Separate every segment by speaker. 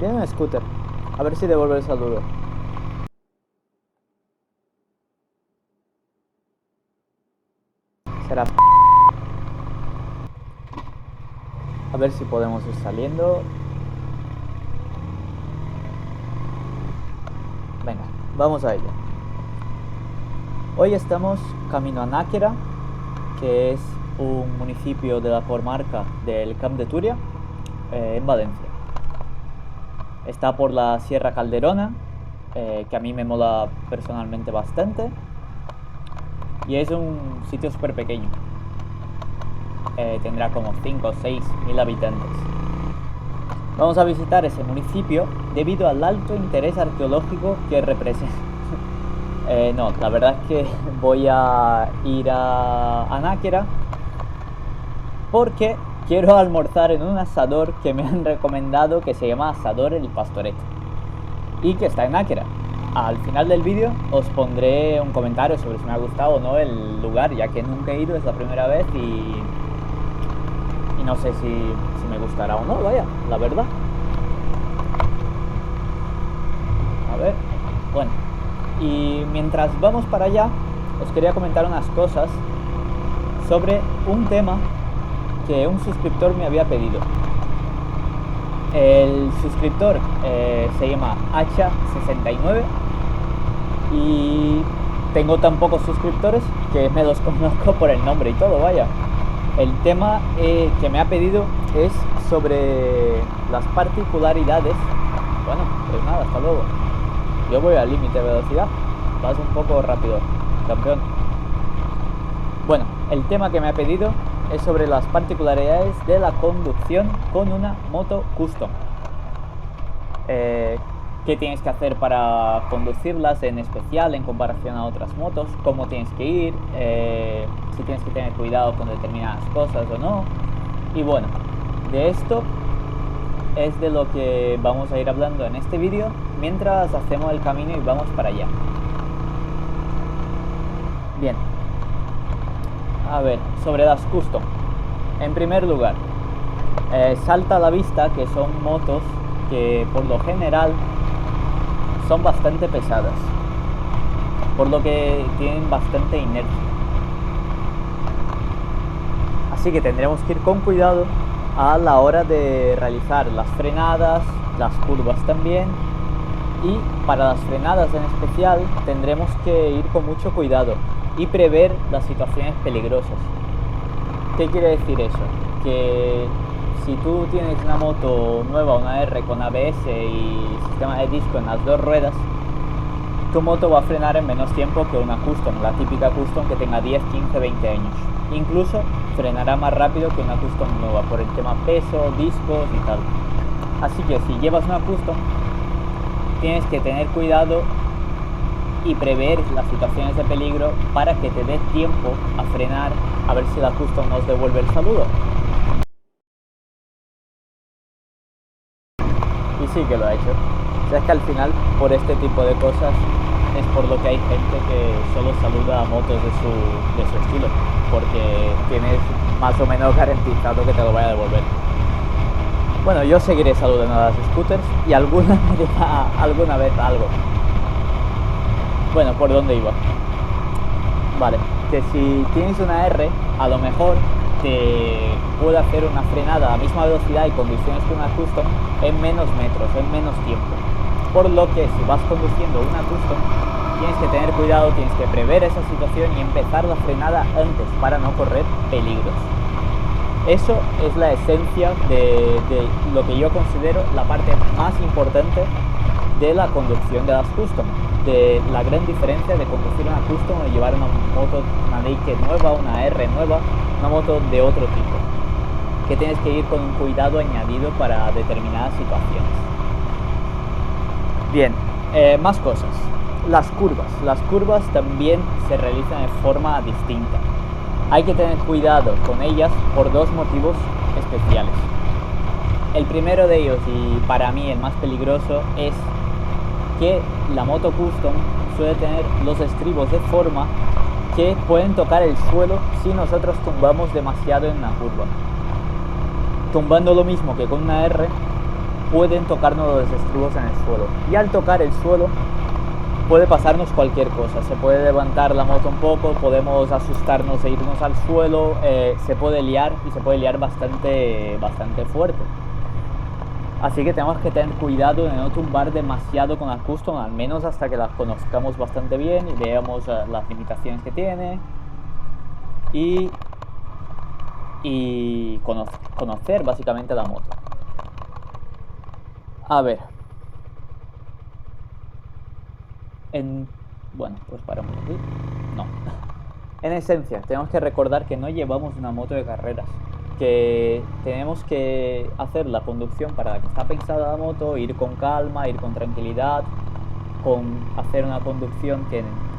Speaker 1: Viene un scooter. A ver si devuelve el saludo. Será... A ver si podemos ir saliendo. Venga, vamos a ello. Hoy estamos camino a Náquera, que es un municipio de la comarca del Camp de Túria, en Valencia. Está por la Sierra Calderona, que a mí me mola personalmente bastante. Y es un sitio súper pequeño. Tendrá como 5 o 6 mil habitantes. Vamos a visitar ese municipio debido al alto interés arqueológico que representa. No, la verdad es que voy a ir a Náquera porque quiero almorzar en un asador que me han recomendado, que se llama Asador El Pastoret y que está en Náquera. Al final del vídeo os pondré un comentario sobre si me ha gustado o no el lugar, ya que nunca he ido, es la primera vez y no sé si me gustará o no, vaya, la verdad. A ver, bueno, y mientras vamos para allá os quería comentar unas cosas sobre un tema que un suscriptor me había pedido. El suscriptor se llama Hacha69 y tengo tan pocos suscriptores que me los conozco por el nombre y todo, vaya. El tema que me ha pedido es sobre las particularidades. Bueno, pues nada, hasta luego. Yo voy al límite de velocidad. Vas un poco rápido, campeón. Bueno, el tema que me ha pedido es sobre las particularidades de la conducción con una moto custom. ¿Qué tienes que hacer para conducirlas en especial en comparación a otras motos? ¿Cómo tienes que ir? Si tienes que tener cuidado con determinadas cosas o no. Y bueno, de esto es de lo que vamos a ir hablando en este vídeo mientras hacemos el camino y vamos para allá. Bien. A ver, sobre las custom. En primer lugar, salta a la vista que son motos que por lo general son bastante pesadas, por lo que tienen bastante inercia. Así que tendremos que ir con cuidado a la hora de realizar las frenadas, las curvas también. Y para las frenadas en especial tendremos que ir con mucho cuidado y prever las situaciones peligrosas. ¿Qué quiere decir eso? Que si tú tienes una moto nueva, una R con ABS y sistema de disco en las dos ruedas, tu moto va a frenar en menos tiempo que una custom, la típica custom que tenga 10, 15, 20 años. Incluso frenará más rápido que una custom nueva por el tema peso, discos y tal. Así que si llevas una custom, tienes que tener cuidado y prever las situaciones de peligro para que te dé tiempo a frenar, a ver si la custom nos devuelve el saludo. Y sí que lo ha hecho. O sea, es que al final, por este tipo de cosas, es por lo que hay gente que solo saluda a motos de su estilo, porque tienes más o menos garantizado que te lo vaya a devolver. Bueno, yo seguiré saludando a las scooters y alguna me dirá alguna vez algo. Bueno, ¿por dónde iba? Vale, que si tienes una R, a lo mejor te puede hacer una frenada a la misma velocidad y condiciones que una custom en menos metros, en menos tiempo. Por lo que si vas conduciendo una custom, tienes que tener cuidado, tienes que prever esa situación y empezar la frenada antes para no correr peligros. Eso es la esencia de lo que yo considero la parte más importante de la conducción de las custom, de la gran diferencia de conducir una custom o llevar una moto, una Naked nueva, una R nueva, una moto de otro tipo, que tienes que ir con un cuidado añadido para determinadas situaciones. Bien, más cosas. Las curvas también se realizan de forma distinta. Hay que tener cuidado con ellas por dos motivos especiales. El primero de ellos, y para mí el más peligroso, es que la moto custom suele tener los estribos de forma que pueden tocar el suelo si nosotros tumbamos demasiado en una curva. Tumbando lo mismo que con una R, pueden tocarnos los estribos en el suelo. Y al tocar el suelo puede pasarnos cualquier cosa. Se puede levantar la moto un poco, podemos asustarnos e irnos al suelo, se puede liar y se puede liar bastante fuerte. Así que tenemos que tener cuidado de no tumbar demasiado con las custom, al menos hasta que las conozcamos bastante bien y veamos las limitaciones que tiene. Y conocer básicamente la moto. A ver. Bueno, pues paramos aquí. No. En esencia, tenemos que recordar que no llevamos una moto de carreras. Que tenemos que hacer la conducción para la que está pensada la moto, ir con calma, ir con tranquilidad, hacer una conducción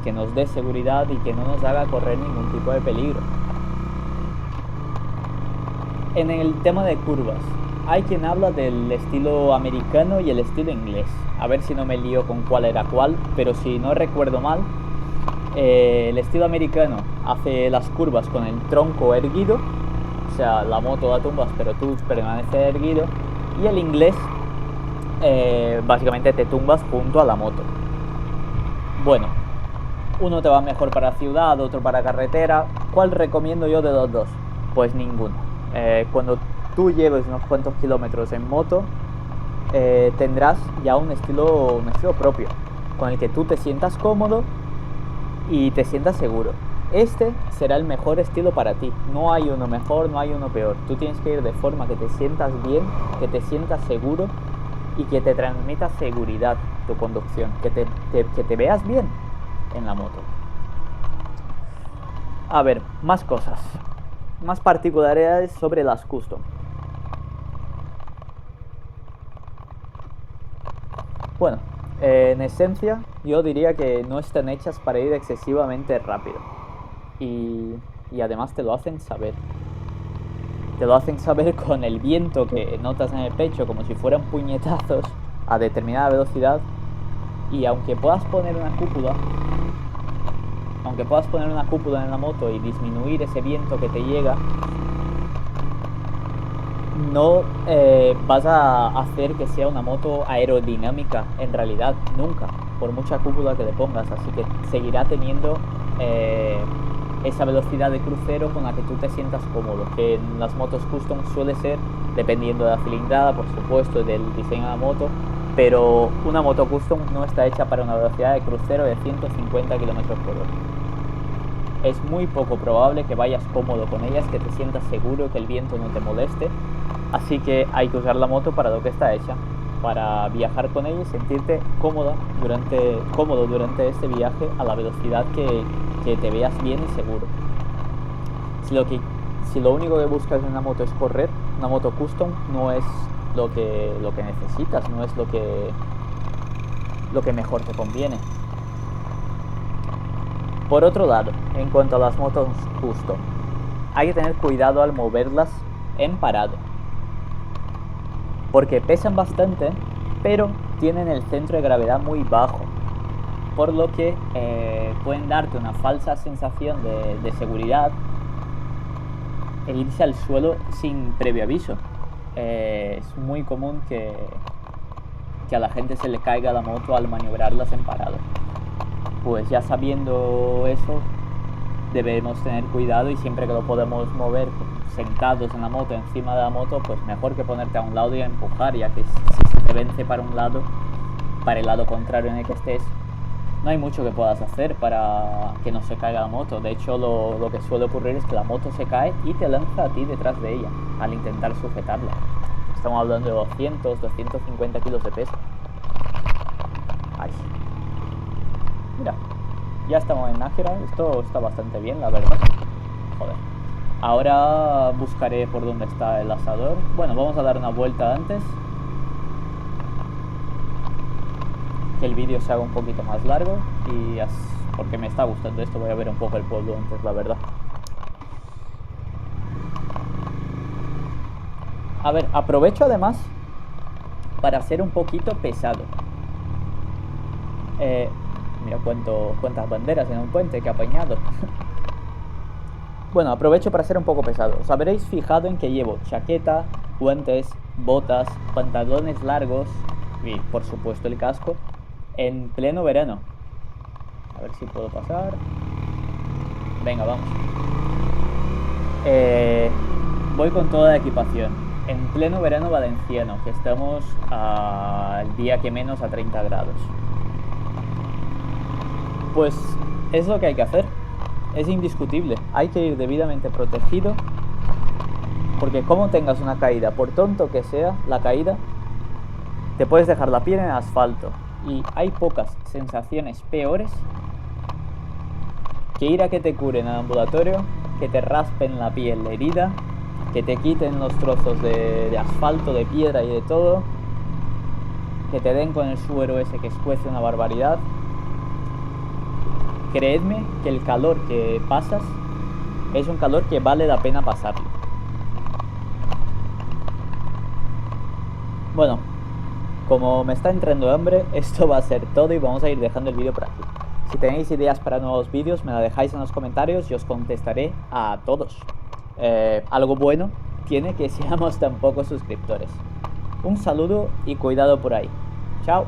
Speaker 1: que nos dé seguridad y que no nos haga correr ningún tipo de peligro. En el tema de curvas, hay quien habla del estilo americano y el estilo inglés. A ver si no me lío con cuál era cuál, pero si no recuerdo mal, el estilo americano hace las curvas con el tronco erguido, o sea, la moto la tumbas pero tú permaneces erguido, y el inglés básicamente te tumbas junto a la moto. Bueno, uno te va mejor para ciudad, otro para carretera. ¿Cuál recomiendo yo de los dos? Pues ninguno. Cuando tú lleves unos cuantos kilómetros en moto, tendrás ya un estilo propio, con el que tú te sientas cómodo y te sientas seguro. Este será el mejor estilo para ti. No hay uno mejor, no hay uno peor. Tú tienes que ir de forma que te sientas bien, que te sientas seguro y que te transmita seguridad tu conducción, que te veas bien en la moto. A ver, más cosas, más particularidades sobre las custom. Bueno, en esencia yo diría que no están hechas para ir excesivamente rápido. Y además te lo hacen saber. Te lo hacen saber con el viento que notas en el pecho como si fueran puñetazos a determinada velocidad. Y aunque puedas poner una cúpula en la moto y disminuir ese viento que te llega, no vas a hacer que sea una moto aerodinámica en realidad, nunca, por mucha cúpula que le pongas. Así que seguirá teniendo esa velocidad de crucero con la que tú te sientas cómodo, que en las motos custom suele ser, dependiendo de la cilindrada, por supuesto, del diseño de la moto, pero una moto custom no está hecha para una velocidad de crucero de 150 km por hora. Es muy poco probable que vayas cómodo con ellas, que te sientas seguro, que el viento no te moleste, así que hay que usar la moto para lo que está hecha, para viajar con ella y sentirte cómodo durante este viaje a la velocidad que te veas bien y seguro. Si lo único que buscas en una moto es correr, una moto custom no es lo que necesitas, no es lo que mejor te conviene. Por otro lado, en cuanto a las motos custom, hay que tener cuidado al moverlas en parado, porque pesan bastante, pero tienen el centro de gravedad muy bajo, por lo que pueden darte una falsa sensación de seguridad e irse al suelo sin previo aviso. Es muy común que a la gente se le caiga la moto al maniobrarlas en parado. Pues ya sabiendo eso, debemos tener cuidado, y siempre que lo podemos mover sentados en la moto, encima de la moto, pues mejor que ponerte a un lado y a empujar, ya que si se te vence para un lado, para el lado contrario en el que estés, no hay mucho que puedas hacer para que no se caiga la moto. De hecho, lo que suele ocurrir es que la moto se cae y te lanza a ti detrás de ella al intentar sujetarla. Estamos hablando de 200, 250 kilos de peso. Ay. Mira, ya estamos en Nájera. Esto está bastante bien, la verdad. Joder. Ahora buscaré por dónde está el asador. Bueno, vamos a dar una vuelta antes, que el vídeo se haga un poquito más largo, y porque me está gustando esto, voy a ver un poco el pueblo antes, la verdad. A ver, aprovecho además para ser un poquito pesado. Mira cuántas banderas en un puente que he apañado. Bueno, aprovecho para ser un poco pesado. Os habréis fijado en que llevo chaqueta, guantes, botas, pantalones largos y por supuesto el casco en pleno verano. A ver si puedo pasar. Venga, vamos. Voy con toda la equipación. En pleno verano valenciano, que estamos al día que menos a 30 grados. Pues es lo que hay que hacer. Es indiscutible. Hay que ir debidamente protegido. Porque como tengas una caída, por tonto que sea la caída, te puedes dejar la piel en el asfalto. Y hay pocas sensaciones peores que ir a que te curen al ambulatorio, que te raspen la piel, la herida, que te quiten los trozos de asfalto, de piedra y de todo, que te den con el suero ese que escuece una barbaridad. Creedme que el calor que pasas es un calor que vale la pena pasarlo. Bueno, como me está entrando hambre, esto va a ser todo y vamos a ir dejando el vídeo por aquí. Si tenéis ideas para nuevos vídeos, me la dejáis en los comentarios y os contestaré a todos. Algo bueno tiene que seamos tan pocos suscriptores. Un saludo y cuidado por ahí. Chao.